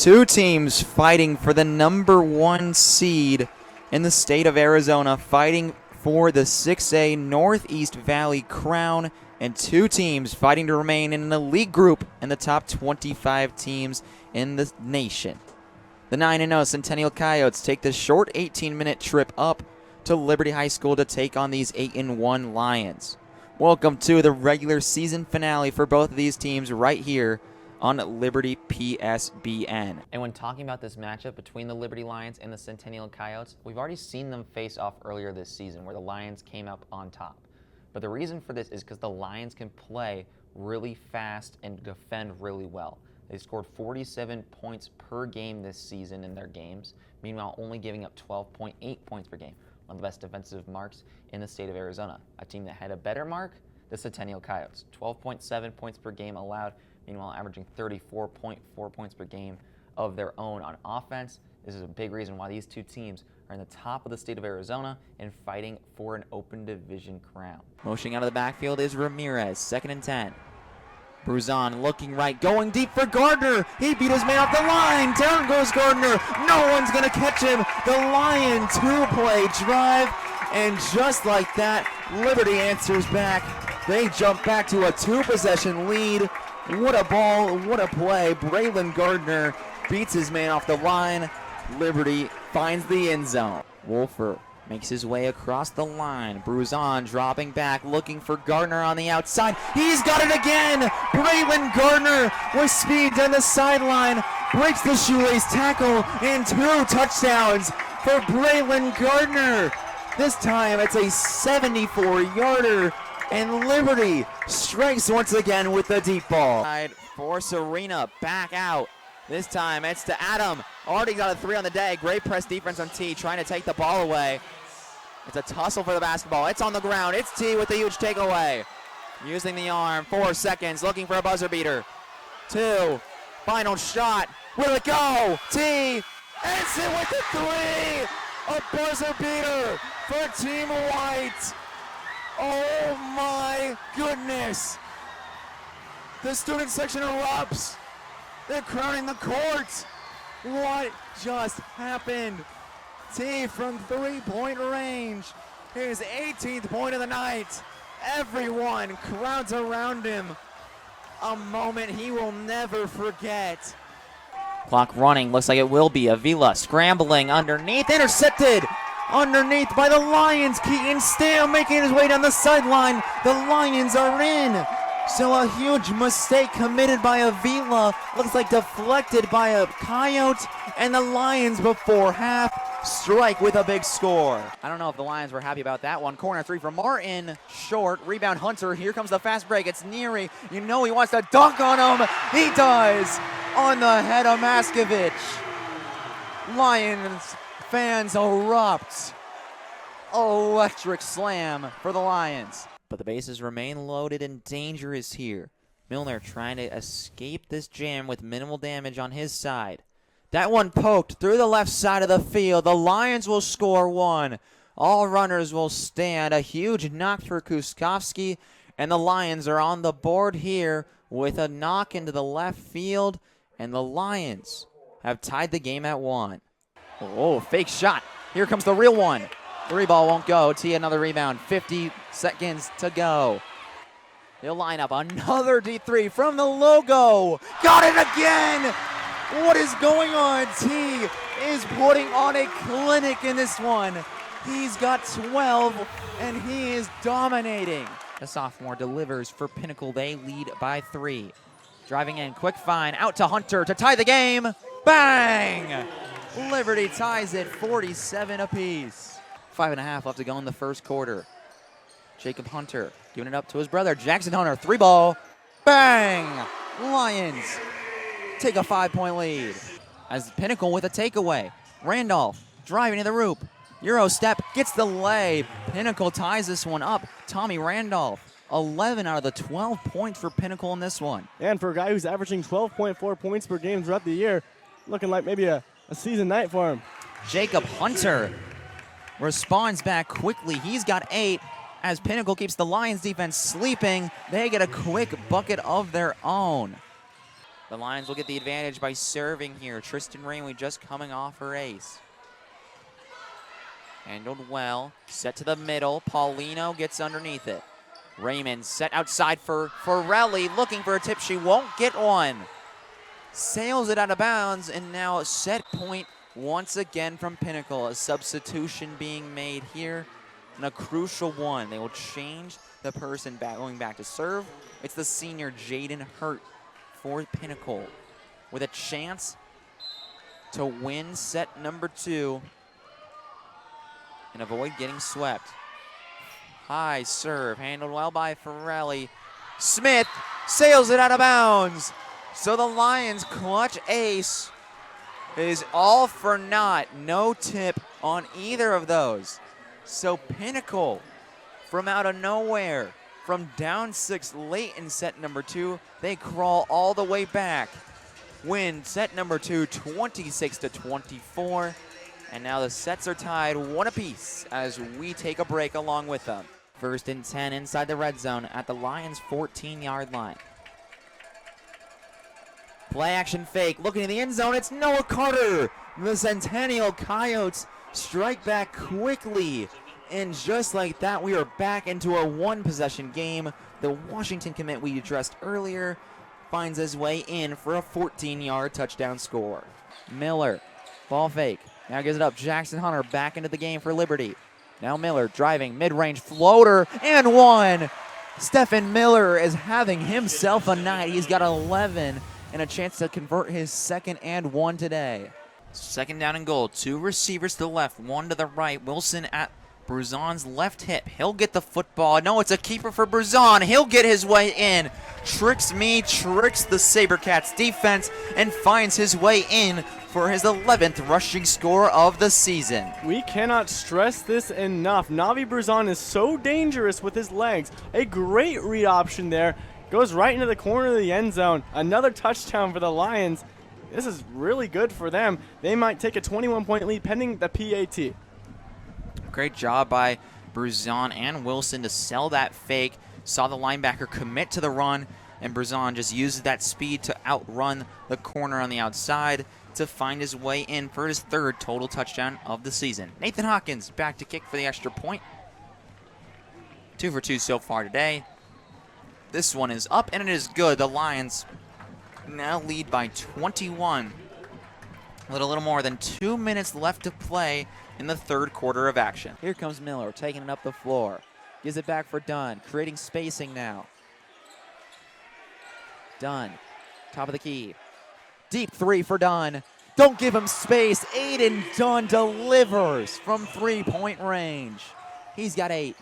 Two teams fighting for the #1 seed in the state of Arizona, fighting for the 6A Northeast Valley crown, and two teams fighting to remain in an elite group in the top 25 teams in the nation. The 9-0 Centennial Coyotes take the short 18-minute trip up to Liberty High School to take on these 8-1 Lions. Welcome to the regular season finale for both of these teams right here on Liberty PSBN. And when talking about this matchup between the Liberty Lions and the Centennial Coyotes, we've already seen them face off earlier this season where the Lions came up on top. But the reason for this is because the Lions can play really fast and defend really well. They scored 47 points per game this season in their games, meanwhile only giving up 12.8 points per game, one of the best defensive marks in the state of Arizona. A team that had a better mark, the Centennial Coyotes, 12.7 points per game allowed, meanwhile averaging 34.4 points per game of their own on offense. This is a big reason why these two teams are in the top of the state of Arizona and fighting for an open division crown. Motioning out of the backfield is Ramirez, 2nd and 10. Bruzon looking right, going deep for Gardner. He beat his man off the line. Down goes Gardner. No one's going to catch him. The Lion two-play drive, and just like that, Liberty answers back. They jump back to a two-possession lead. What a ball, what a play. Braylon Gardner beats his man off the line. Liberty finds the end zone. Wolfer makes his way across the line. Bruzon dropping back, looking for Gardner on the outside. He's got it again! Braylon Gardner with speed down the sideline, breaks the shoelace tackle, and 2 touchdowns for Braylon Gardner. This time it's a 74-yarder, and Liberty strikes once again with the deep ball. For Serena, back out. This time it's to Adam. Already got a 3 on the day. Great press defense on T, trying to take the ball away. It's a tussle for the basketball. It's on the ground. It's T with a huge takeaway. Using the arm, 4 seconds, looking for a buzzer beater. 2, final shot. Will it go? T, it's it with the 3. A buzzer beater for Team White. Oh my goodness. The student section erupts. They're crowning the court. What just happened? T from 3-point range. His 18th point of the night. Everyone crowds around him. A moment he will never forget. Clock running, looks like it will be. Avila scrambling underneath, intercepted. Underneath by the Lions. Keaton Stahl making his way down the sideline. The Lions are in. So a huge mistake committed by Avila. Looks like deflected by a Coyote. And the Lions before half strike with a big score. I don't know if the Lions were happy about that one. Corner 3 from Martin. Short. Rebound Hunter. Here comes the fast break. It's Neary. You know he wants to dunk on him. He does. On the head of Maskovich. Lions fans erupt. Electric slam for the Lions. But the bases remain loaded and danger is here. Milner trying to escape this jam with minimal damage on his side. That one poked through the left side of the field. The Lions will score 1. All runners will stand. A huge knock for Kuskowski. And the Lions are on the board here with a knock into the left field. And the Lions have tied the game at 1. Oh, fake shot. Here comes the real one. 3 ball won't go. T another rebound. 50 seconds to go. He'll line up another D3 from the logo. Got it again. What is going on? T is putting on a clinic in this one. He's got 12 and he is dominating. The sophomore delivers for Pinnacle. They lead by 3. Driving in, quick find, out to Hunter to tie the game. Bang! Liberty ties it 47 apiece. 5.5 left to go in the first quarter. Jacob Hunter giving it up to his brother, Jackson Hunter. 3 ball. Bang! Lions take a 5-point lead. As Pinnacle with a takeaway. Randolph driving to the hoop. Euro step, gets the lay. Pinnacle ties this one up. Tommy Randolph, 11 out of the 12 points for Pinnacle in this one. And for a guy who's averaging 12.4 points per game throughout the year, looking like maybe a season night for him. Jacob Hunter responds back quickly. He's got 8 as Pinnacle keeps the Lions defense sleeping. They get a quick bucket of their own. The Lions will get the advantage by serving here. Tristan Rainley just coming off her ace. Handled well, set to the middle. Paulino gets underneath it. Raymond set outside for Forelli, looking for a tip. She won't get one. Sails it out of bounds, and now a set point once again from Pinnacle. A substitution being made here, and a crucial one. They will change the person going back to serve. It's the senior Jaden Hurt for Pinnacle with a chance to win set number 2 and avoid getting swept. High serve, handled well by Forelli. Smith sails it out of bounds. So the Lions' clutch ace is all for naught. No tip on either of those. So Pinnacle, from out of nowhere, from down 6 late in set number 2, they crawl all the way back. Win set number 2, 26-24. And now the sets are tied 1 apiece as we take a break along with them. 1st and 10 inside the red zone at the Lions' 14-yard line. Play action fake, looking in the end zone, it's Noah Carter. The Centennial Coyotes strike back quickly. And just like that, we are back into a 1-possession game. The Washington commit we addressed earlier finds his way in for a 14-yard touchdown score. Miller, ball fake, now gives it up. Jackson Hunter back into the game for Liberty. Now Miller driving, mid-range floater, and 1. Stephen Miller is having himself a night. He's got 11 and a chance to convert his 2nd and 1 today. 2nd down and goal. 2 receivers to the left, 1 to the right. Wilson at Bruzon's left hip. He'll get the football. No, it's a keeper for Bruzon. He'll get his way in. Tricks me, tricks the SaberCats defense, and finds his way in for his 11th rushing score of the season. We cannot stress this enough. Navi Bruzon is so dangerous with his legs. A great read option there. Goes right into the corner of the end zone. Another touchdown for the Lions. This is really good for them. They might take a 21-point lead pending the PAT. Great job by Bruzon and Wilson to sell that fake. Saw the linebacker commit to the run, and Bruzon just uses that speed to outrun the corner on the outside to find his way in for his 3rd total touchdown of the season. Nathan Hawkins back to kick for the extra point. 2 for 2 so far today. This one is up, and it is good. The Lions now lead by 21. With a little more than 2 minutes left to play in the 3rd quarter of action. Here comes Miller, taking it up the floor. Gives it back for Dunn, creating spacing now. Dunn, top of the key. Deep 3 for Dunn. Don't give him space. Aiden Dunn delivers from 3-point range. He's got 8.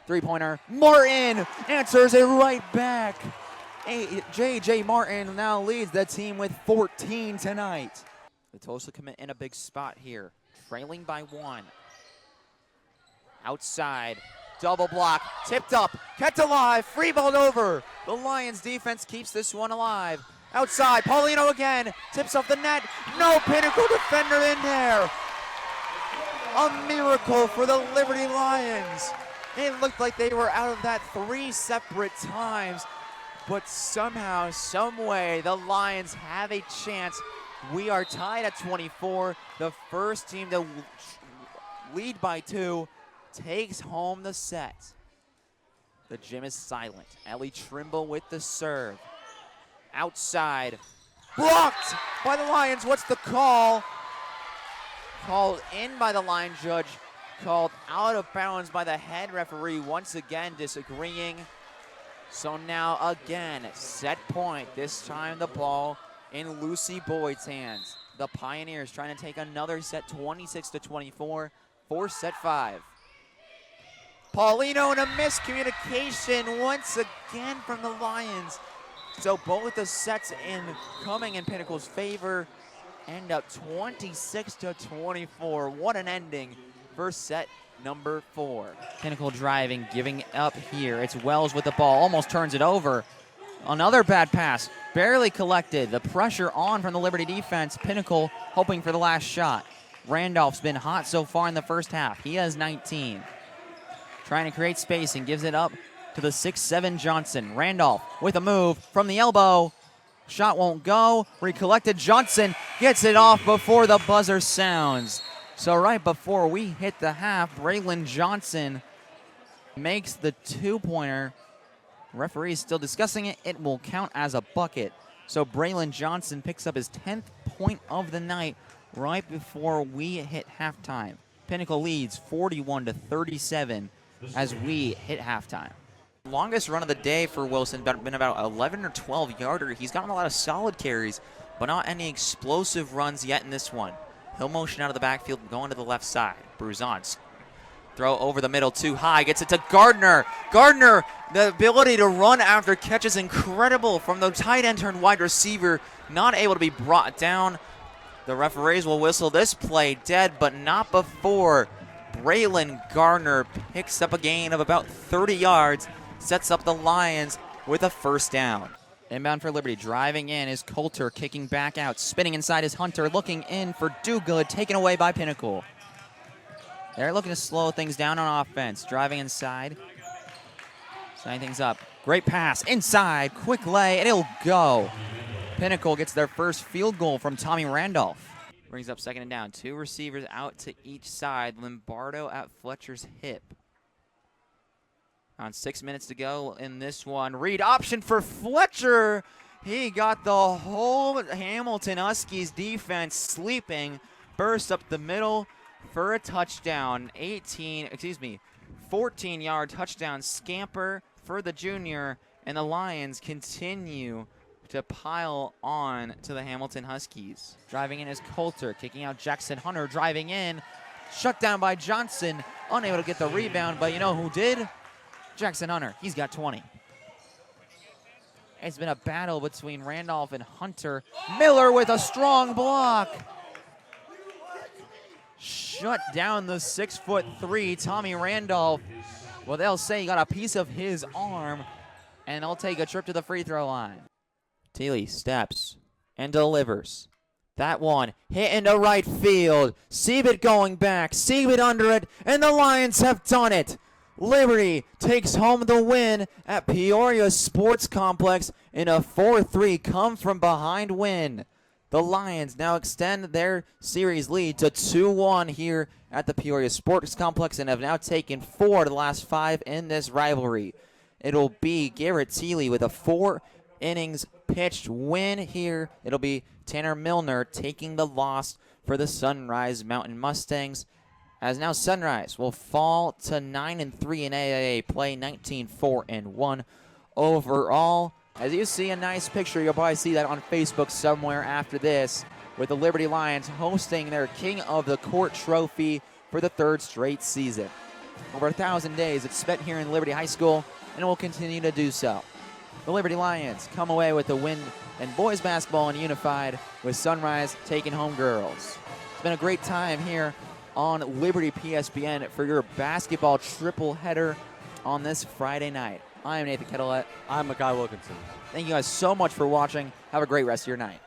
3-pointer. Martin answers it right back. J.J. Martin now leads the team with 14 tonight. The Tulsa commit in a big spot here, trailing by 1. Outside, double block, tipped up, kept alive, free balled over. The Lions defense keeps this one alive. Outside, Paulino again, tips off the net. No Pinnacle defender in there. A miracle for the Liberty Lions. It looked like they were out of that 3 separate times. But somehow, someway, the Lions have a chance. We are tied at 24. The first team to lead by 2 takes home the set. The gym is silent. Ellie Trimble with the serve. Outside. Blocked by the Lions. What's the call? Called in by the line judge. Called out of bounds by the head referee. Once again disagreeing. So now again, set point. This time the ball in Lucy Boyd's hands. The Pioneers trying to take another set, 26-24 for set 5. Paulino and a miscommunication once again from the Lions. So both the sets coming in Pinnacle's favor end up 26-24. What an ending for set number 4. Pinnacle driving, giving up here. It's Wells with the ball, almost turns it over. Another bad pass, barely collected. The pressure on from the Liberty defense. Pinnacle hoping for the last shot. Randolph's been hot so far in the first half. He has 19. Trying to create space and gives it up to the 6'7" Johnson. Randolph with a move from the elbow. Shot won't go. Recollected. Johnson gets it off before the buzzer sounds. So right before we hit the half, Braylon Johnson makes the two-pointer. Referee is still discussing it. It will count as a bucket. So Braylon Johnson picks up his 10th point of the night right before we hit halftime. Pinnacle leads 41-37 as we hit halftime. Longest run of the day for Wilson, been about 11 or 12 yarder. He's gotten a lot of solid carries, but not any explosive runs yet in this one. He'll motion out of the backfield, going to the left side. Bruzon, throw over the middle too high, gets it to Gardner. Gardner, the ability to run after catch is incredible from the tight end turned wide receiver, not able to be brought down. The referees will whistle this play dead, but not before Braylon Gardner picks up a gain of about 30 yards, sets up the Lions with a first down. Inbound for Liberty, driving in is Coulter, kicking back out, spinning inside is Hunter, looking in for Dogood, taken away by Pinnacle. They're looking to slow things down on offense, driving inside, setting things up. Great pass, inside, quick lay, and it'll go. Pinnacle gets their first field goal from Tommy Randolph. Brings up second and down, two receivers out to each side, Lombardo at Fletcher's hip. On 6 minutes to go in this one. Read option for Fletcher. He got the whole Hamilton Huskies defense sleeping. Burst up the middle for a touchdown. 14-yard touchdown scamper for the junior. And the Lions continue to pile on to the Hamilton Huskies. Driving in is Coulter, kicking out Jackson Hunter, driving in. Shut down by Johnson. Unable to get the rebound, but you know who did? Jackson Hunter, he's got 20. It's been a battle between Randolph and Hunter. Miller with a strong block. Shut down the 6'3" Tommy Randolph. Well, they'll say he got a piece of his arm, and they'll take a trip to the free throw line. Thiele steps and delivers. That one hit into right field. Siebert going back, Siebert under it, and the Lions have done it. Liberty takes home the win at Peoria Sports Complex in a 4-3 come-from-behind win. The Lions now extend their series lead to 2-1 here at the Peoria Sports Complex and have now taken 4 of the last 5 in this rivalry. It'll be Garrett Thiele with a 4 innings pitched win here. It'll be Tanner Milner taking the loss for the Sunrise Mountain Mustangs. As now Sunrise will fall to 9-3 in AAA play, 19-4-1 overall. As you see a nice picture, you'll probably see that on Facebook somewhere after this, with the Liberty Lions hosting their King of the Court trophy for the 3rd straight season. Over 1,000 days it's spent here in Liberty High School, and will continue to do so. The Liberty Lions come away with a win in boys basketball and unified, with Sunrise taking home girls. It's been a great time here on Liberty PSBN for your basketball triple header on this Friday night. I am Nathan Ketelhut. I'm Makai Wilkinson. Thank you guys so much for watching. Have a great rest of your night.